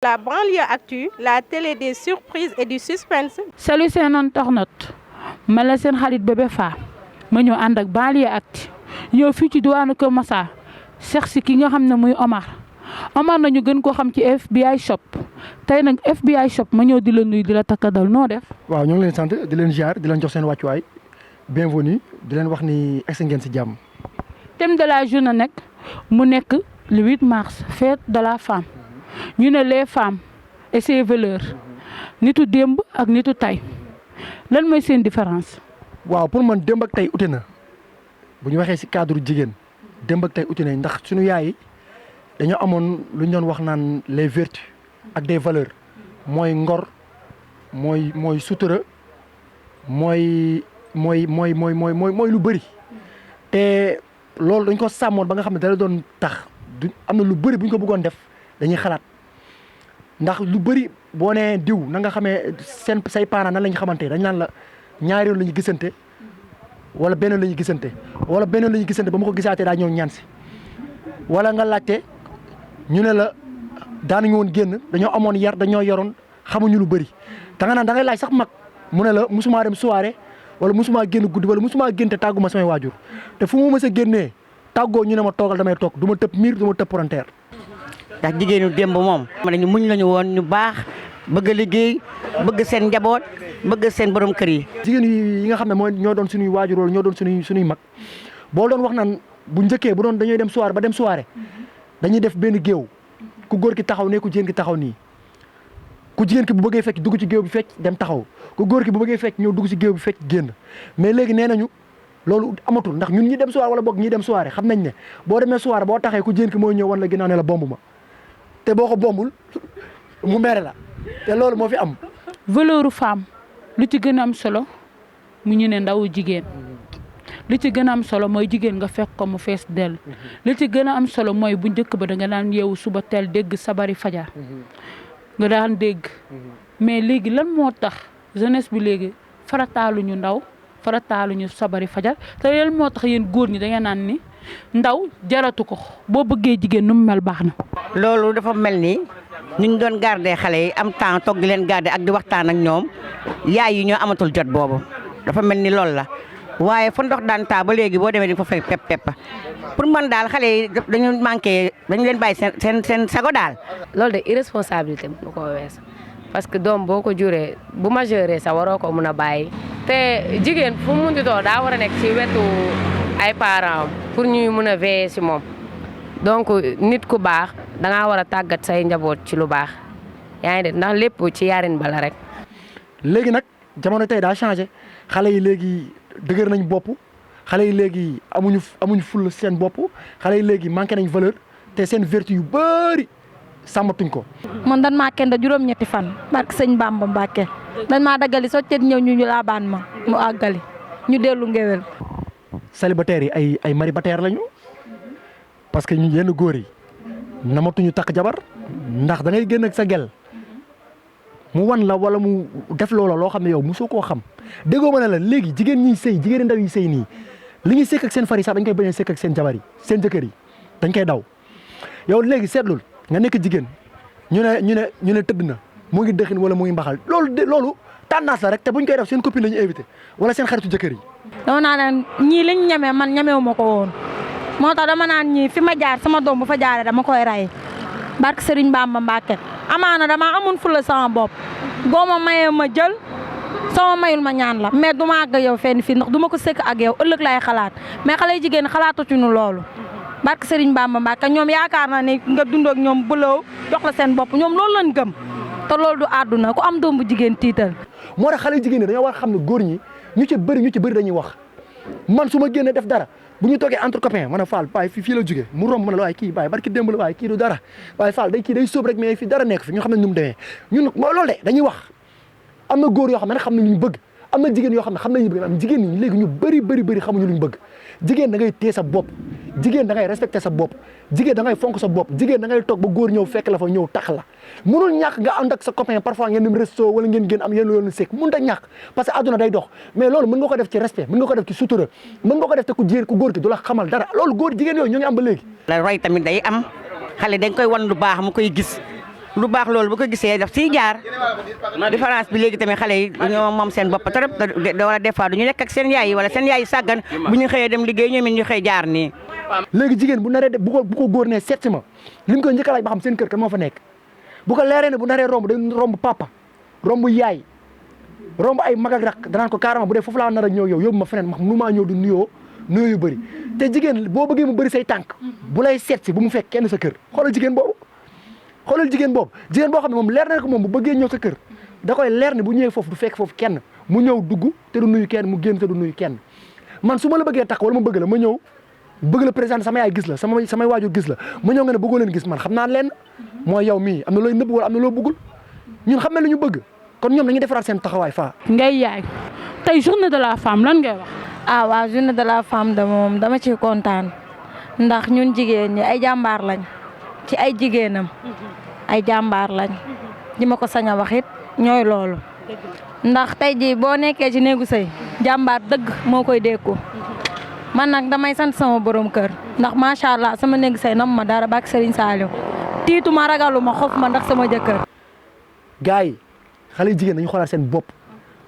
La banlieue actu, la télé des surprises et du suspense. Salut seen internaute man la seen xarit Bébé Fa ma ñëw ànd ak banlieue actu ñëw fii ci diwaanu Kër Massar seex si ki nga xam ne muy Omar nañu gën koo xam ci FBI shop tey nag FBI shop ma ñëw di la nuyu di la takkadal noo def. waaw ñoo ngi leen sant di leen ziar di leen jox seen wàccuwaay bienvenue di leen wax ni egsi ngeen si jàmm. thème de la journée nag mu nekk le 8 mars fête de la femme ñu ne les femmes et ses valeurs nitu démb ak nitu tey lan mooy seen différence. waaw pour man démb ak tey ute na bu ñu waxee si cadre jigéen démb ak tey ute na ndax suñu yaay yi dañoo amoon lu ñu doon wax naan les vertus ak des valeurs mooy ngor mooy sutura mooy lu bëri te loolu dañ ko sàmmoon ba nga xam ne dara doon tax du am na lu bëri bu ñu ko bëggoon def dañuy xalaat ndax lu bëri boo nee diw na nga xamee say parents nan la ñu xamante dañ naan la ñaari yoon la ñu gisante wala benn la ñu gisante wala benn la ñu gisante ba ma ko gisaatee daa ñëw ñaan si wala nga laajte ñu ne la daanuñu woon génn dañoo amoon yar dañoo yoroon xamuñu lu bëri da nga naan da ngay laaj sax mag mu ne la musuma dem soirée wala musuma génn guddi wala musuma génn te tàgguma samay waajur te fu mu mës a génnee tàggoo ñu ne ma toogal damay toog du ma tëb miir du ma tëb palanteer. ndax jigéenu démb moom. ma ne ñu muñ lañu woon ñu baax bëgg a liggéey bëgg seen njaboot bëgg seen borom kër yi. jigéen yi nga xam ne mooy ñoo doon suñuy waajur wala ñoo doon suñuy mag boo doon wax naan bu njëkkee bu doon dañuy dem soirée ba dem soirée dañuy def benn géew ku góor ki taxaw ne ku jigéen ki taxaw nii ku jigéen ki bu bëggee fecc dugg ci géew bi fecc dem taxaw ku góor ki bu bëggee fecc ñëw dugg ci géew bi fecc génn mais léegi nee nañu loolu amatul ndax ñun ñi dem soirée wala boog ñi dem soirée xam nañ ne boo demee soirée boo taxee ku jigéen ki mooy ñëw wan la ginnaaw ne la bomb ma te boo ko bombul mu mere la te loolu moo fi am. valeuru femme lu ci gën a am solo mu ñu ne ndawu jigéen li ci gën a am solo mooy jigéen nga fekk ko mu fees dell li ci gën a am solo mooy bu njëkk ba da nga daan yeewu suba teel dégg sabari fajar nga daan dégg mais léegi lan moo tax jeunesse bi léegi farataaluñu ndaw farataaluñu sabari fajar te lan moo tax yéen góor ñi da ngeen naan ni ndaw jaratu ko boo bëggee jigéen nu mu mel baax na. loolu dafa mel ni ñu ngi doon garder xale yi am temps toog di leen garder ak di waxtaan ak ñoom yaay yi ñoo amatul jot boobu dafa mel ni loolu la. waaye fu ndox daan taa ba léegi boo demee di fa fekk pepp pour man daal xale yi dañu manqué dañu leen bàyyi seen sago daal. loolu de irresponsabilité bu ko wees parce que doom boo ko juree bu majeure sa waroo ko mun a bàyyi te jigéen fu mu munti too daa war a nekk ci wetu ay parents pour ñuy mun a veiller ci moom donc nit ku baax da ngaa war a tàggat say njaboot ci lu baax yaa ngi de ndax lépp ci yarin bala rek. léegi nag jamono tey daa changé xale yi léegi. dëgër nañ bopp xale yi léegi amuñu ful seen bopp xale yi léegi manqué nañ valeur te seen vertu yu bëri sàmmatuñ ko. man dan maa kenn da juróom-ñetti fan barke sëñ Bamba Mbàkke dañ maa daggali soccet ñëw ñu laabaan ma mu àggali ñu dellu ngéwél. célibataires yi ay maribataires lañu parce que ñu yenn góor yi namatuñu takk jabar ndax da ngay génn ak sa gel mu wan la wala mu def loola loo xam ne yow mosoo koo xam déggoo ma ne la léegi jigéen ñiy sëy jigéen ndaw yi sëy nii li ñuy sekk ak seen far yi sax dañ koy bañ a sekk ak seen jabar yi seen jëkkër yi dañ koy daw yow léegi seetlul nga nekk jigéen ñu ne tëdd na mu ngi dëxin wala mu ngi mbaxal loolu tendance la rek te buñ koy def seen copine la ñu invité wala seen xaritu jëkkër yi. dama naan ñii liñ ñeme man ñemewu ma ko woon moo tax dama naan ñii fi ma jaar sama doom bu fa jaaree dama koy ray barke Serigne Bamba Mbacke amaana dama amoon fula sama bopp boo ma mayee ma jël sama mayul ma ñaan la mais du ma àgg yow fenn fii ndax du ma ko sëkk ak yow ëllëg lay xalaat mais xale jigéen xalaatatuñu loolu barke Serigne Bamba Mbacke ñoom yaakaar na ne nga dund ak ñoom bëloo jox la seen bopp ñoom loolu lañ gëm te loolu du àdduna ku am doom bu jigéen tiital. moo tax xale jigéen ñi dañoo war a xam ne góor ñi ñu ci bëri dañuy wax man su ma génnee def dara bu ñu toogee entre copains ma ne Fall waaye fii la jógee mu romb ma ne la waaye kii waaye barki démb la waaye kii du dara waaye Fall day sóob rek mais fii dara nekk fi ñu xam ne ñu mu demee ñun mooy loolu de dañuy wax am na góor yoo xam ne xam nañ lu ñu bëgg am na jigéen yoo xam ne xam nañ lu ñu bëgg am jigéen ñi léegi ñu bëri xamuñu lu ñu bëgg jigéen da ngay téye sa bopp jigéen da ngay respecté sa bopp jigéen da ngay fonk sa bopp jigéen da ngay toog ba góor ñëw fekk la fa ñëw tax la mënul ñàkk nga ànd ak sa copain parfois ngeen dem resto wala ngeen génn am yenn yoonu sekk mënut a ñàkk parce que àdduna day dox mais loolu mën nga ko def ci respect mën nga ko def ci sutura mën nga ko def te ku góor ki du la xamal dara loolu góor jigéen yooyu ñu ngi am ba léegi la roy tamit day am xale dañ koy wan lu baax mu koy gis lu baax loolu bu ko gisee daf siy jaar différence bi léegi tamit xale yi ñoo moom seen bopp trop wala des fois du ñu nekk ak seen yaay yi wala seen yaay yi sàggan bu ñu xëyee dem liggéey ñoom it ñu xëy jaar nii. léegi jigéen bu naree bu ko góor ne seet si ma li mu koy njëkk a laaj ba xam seen kër kan moo fa nekk bu ko leeree ne bu naree romb day romb papa romb yaay romb ay mag ak rak danaan ko carrément bu dee foofu laa nar a ñëw yow yóbbu ma feneen ma xam nu maa ñëw du nuyoo yu bëri te jigéen boo bëggee mu bëri say tànk bu lay seet si bu mu fekk kenn sa kër xoolal jigéen boobu jigéen boo xam ne moom leer na ko moom bu bëggee ñëw sa kër da koy leer ne bu ñëwee foofu du fekk foofu kenn mu ñëw dugg te du nuyu kenn mu génn te du nuyu kenn man su ma la bëggee takk wala ma bëgg la ma ñëw bëgg la présenté sama yaay gis la samay waajur gis la ma ñëw nga ne bëggoo leen gis man xam naa leen mooy yow mii am na looy nëbb wala am na loo bëggul ñun xam na lu ñu bëgg kon ñoom dañuy defaraat seen taxawaay faa. ngay yaay tey journée de la femme lan ngay wax. waaw journée de la femme de moom dama ci kontaan ndax ñun jigéen ñi ay jàmbaar lañ ci ay jigéenam ay jàmbaar lañ ñi ma ko sañ a wax it ñooy loolu ndax tey jii boo nekkee ci néegu sëy jàmbaar dëgg moo koy dékku man nag damay sant sama borom kër ndax macha allah sama néegu sëy nam ma dara bak Serigne Saliou tiitu ma ragalu ma xof ma ndax sama jëkkër. gars yi xale jigéen dañu xoolaat seen bopp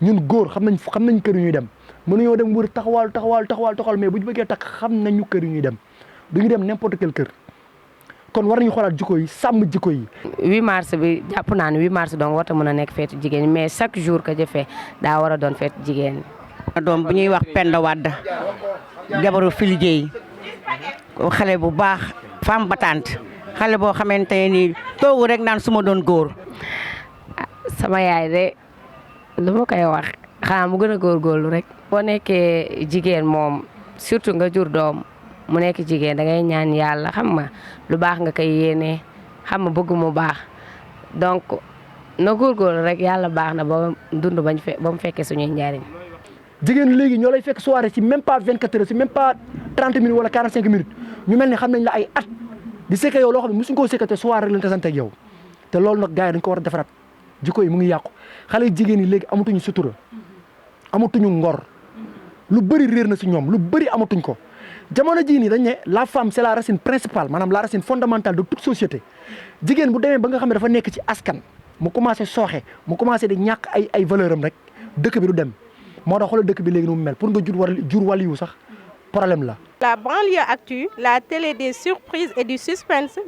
ñun góor xam nañ kër yu ñuy dem mënuñoo dem wër taxawal mais bu ñu bëggee takk xam nañu kër yu ñuy dem du ñu dem n'importe quel kër kon war nañu xoolaat jikko yi sàmm jikko yi. 8 mars bi jàpp naa ne 8 mars donc warta mën a nekk feetu jigéen ñi mais chaque jour que jëfee daa war a doon feetu jigéen ñi. doom bu ñuy wax Penda Wade jabaru fi liggéey xale bu baax femme battante xale boo xamante ne nii toogu rek naan su ma doon góor. sama yaay de lu ma koy wax xanaa mu gën a góorgóorlu rek. boo nekkee jigéen moom surtout nga jur doom mu nekk jigéen da ngay ñaan yàlla xam nga lu baax nga koy yéene xam nga bëgg mu baax donc na góorgóorlu rek yàlla baax na ba dund ba mu fekkee suñuy njariñ. jigéen léegi ñoo lay fekk soirée ci même pas 24 heures ci même pas 30 minutes wala 45 minutes ñu mel ni xam nañ la ay at di sekk yow loo xam ne mosuñ koo sekkate soirée rek lañ tasante ak yow te loolu nag gars yi dañ ko war a defaraat jikko yi mu ngi yàqu xale jigéen yi léegi amatuñu sutura amatuñu ngor lu bëri réer na si ñoom lu bëri amatuñ ko jamono jii nii dañ ne la femme c'est la racine principale maanaam la racine fondamentale de toute société jigéen bu demee ba nga xam ne dafa nekk ci askan mu commencé sooxe mu commencé di ñàkk ay valeur am rek dëkk bi du dem moo tax xoolal dëkk bi léegi nu mu mel pour nga jur wàll yu sax problème la. La banlieue actu, la télé des surprises et du suspense